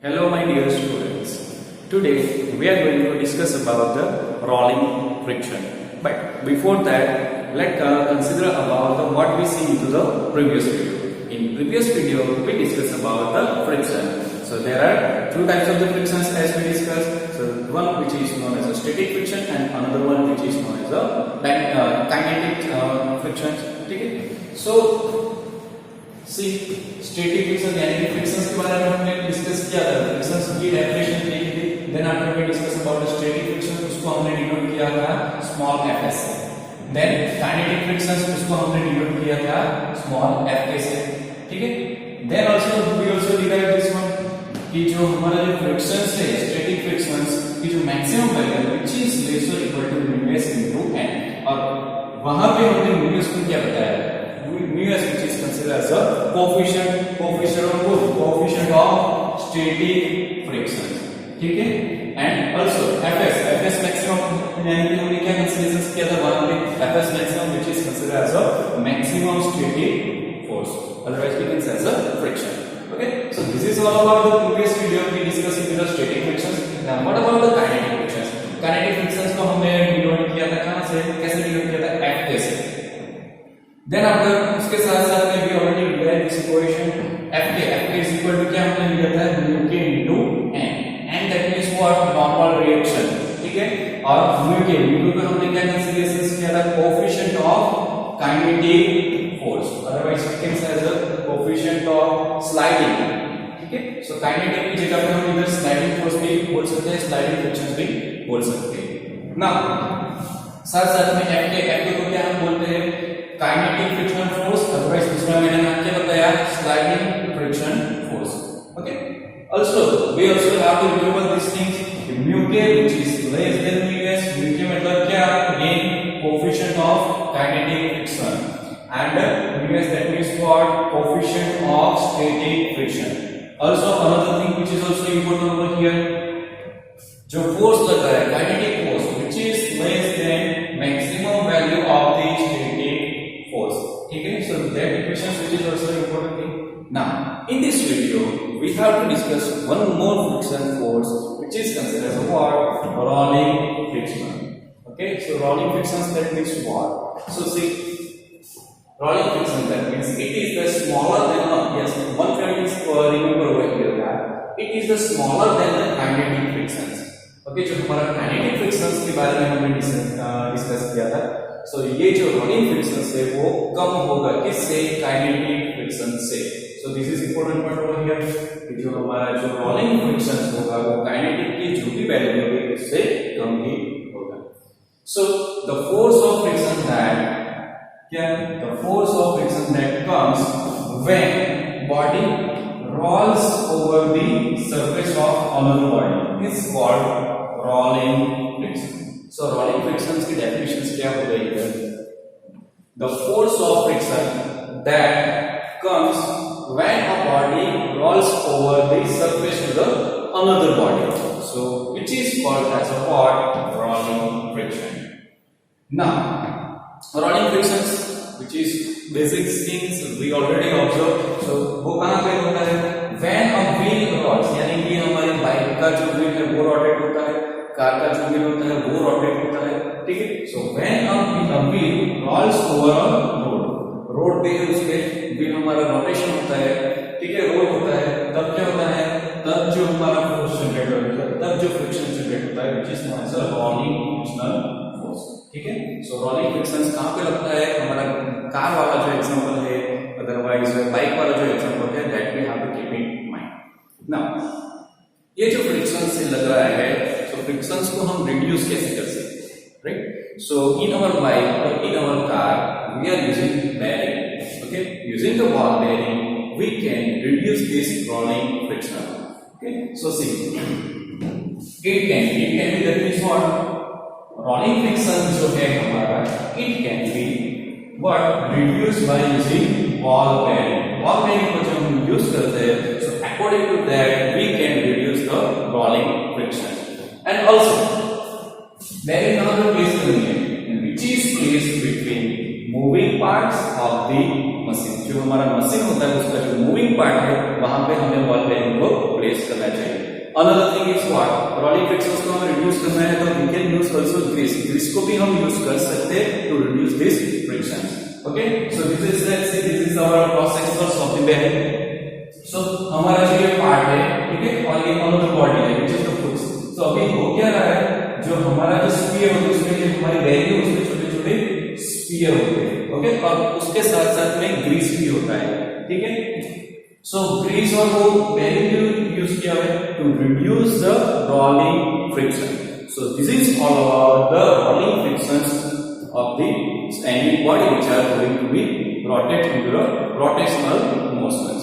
Hello my dear students. Today we are going to discuss about the rolling friction. But before that, let's consider about what we see into the previous video. In previous video we discussed about the friction. So there are two types of the frictions as we discussed. So one which is known as a static friction and another one which is known as a kinetic friction. Okay? So See, static friction, kinetic frictions के बारे में हमने discuss किया था. Frictions की definition दी थी. Then after we discuss about the static friction, उसको हमने डिनोट किया था स्मॉल fs से. देन काइनेटिक फ्रिक्शंस उसको हमने डिनोट किया था स्मॉल fk से. ठीक है. Then also we also derive this one कि जो हमारा जो फ्रिक्शंस है स्टैटिक फ्रिक्शंस की जो maximum value which is less और equal to μs into n, और वहां पे हमने μs को क्या बताया, μs which is considered as a coefficient of static friction. ठीक है. एंड आल्सो fs maximum यानी कि हमने क्या कंसीडरेशन किया था वहां पे fs maximum which is considered as a maximum static force, otherwise we can say as a friction. Okay, so this is all about the previous video we discussed in the static frictions. Now what about the kinetic frictions? Kinetic frictions को हमने denote किया था कहां से, कैसे denote किया था, fk से. Then after उसके साथ साथ में भी already derive this equation fk is equal to क्या हमने लिया था μk into n, and that means what, normal reaction. ठीक है. और μk पे हमने क्या कंसीडरेशन किया था, coefficient of kinetic force, otherwise we can say as a coefficient of sliding. ठीक है. सो काइनेटिक की जगह पे हम इधर स्लाइडिंग फोर्स भी बोल सकते हैं, स्लाइडिंग फ्रिक्शन भी बोल सकते हैं. नाउ साथ साथ में fk को क्या हम बोलते हैं, काइनेटिक फ्रिक्शन फोर्स, अदरवाइज दूसरा मैंने नाम क्या बताया, sliding friction force. Okay. Also we also have to remember this things, μk which is less than ms. μk मतलब क्या, again coefficient of kinetic friction, and ms that means what, coefficient of static friction. Also another thing which is also important over here, जो force लग रहा है kinetic force which is less than maximum value of the static force. ठीक है. So that equation which is also important thing. Now in this video we have to discuss one more friction force which is considered as a what, rolling friction. Okay, so rolling friction, that means what, so see, rolling friction that means it is the smaller than yes, one thing is remember over here that it is the smaller than the kinetic frictions. Okay, जो हमारा kinetic frictions के बारे में हमने discuss किया था. सो ये जो रोलिंग फ्रिक्शन है वो कम होगा किससे, काइनेटिक फ्रिक्शन से. So this is important point over here कि जो हमारा जो रोलिंग फ्रिक्शन होगा वो काइनेटिक की जो भी वैल्यू होगी उससे कम ही होगा. So the force of friction that क्या, the force of friction that comes when body rolls over the surface of another body is called rolling friction. So rolling frictions की definitions क्या हो गई है, the force of friction that comes when a body rolls over the surface of the another body, so which is called as a what, rolling friction. Now rolling frictions which is basic things we already observed. So वो कहाँ पे होता है, when a wheel rolls, यानी कि हमारी bike का जो व्हील है वो रोटेट होता है, कार का जो व्हील होता है वो रोटेट होता है. ठीक है. So when a wheel rolls over a road पे उसके व्हील हमारा रोटेशन होता है. ठीक है. रोल होता है, तब क्या होता है, तब जो हमारा फोर्स जनरेट होता है, तब जो फ्रिक्शन जनरेट होता है which is known as a rolling frictional force. ठीक है. सो रोलिंग फ्रिक्शन कहां पे लगता है, हमारा कार वाला जो एग्जांपल है, अदरवाइज बाइक वाला जो एग्जांपल है, that we have to keep in mind. Now ये जो फ्रिक्शन से लग रहा है, तो फ्रिक्शंस को हम रिड्यूस कैसे कर सकते हैं, right. So in our bike और in our car we are using bearing. Okay, using the ball bearing we can reduce this rolling friction. Okay, so see it can be that means what, rolling friction जो है हमारा, it can be what, reduce by using ball bearing. Ball bearing को जब हम use करते हैं, सो according to that we can reduce the rolling friction. And also there is another place which is placed between moving parts of the machine. जो हमारा machine होता है उसका जो मूविंग पार्ट है वहां पे हमें बॉल बेयरिंग को प्लेस करना चाहिए। Another thing is what? Rolling frictions को हमें reduce करना है तो we can use also grease. Grease को भी हम use कर सकते हैं to reduce this frictions. Okay, so this is our cross sections of the bearing. So हमारा जो ये पार्ट है, ठीक है, और ये another body है which is the foot. So अभी हो क्या रहा है, जो हमारा जो स्फीयर होता है उसमें जो हमारी bearing है उसमें छोटे-छोटे स्फीयर होते हैं, ओके, और उसके साथ-साथ में ग्रीस भी होता है, ठीक है। So grease और वो bearing यूज किया है to reduce the rolling friction. So this is all about the rolling frictions of the any body which are going to be rotated into the rotational motions.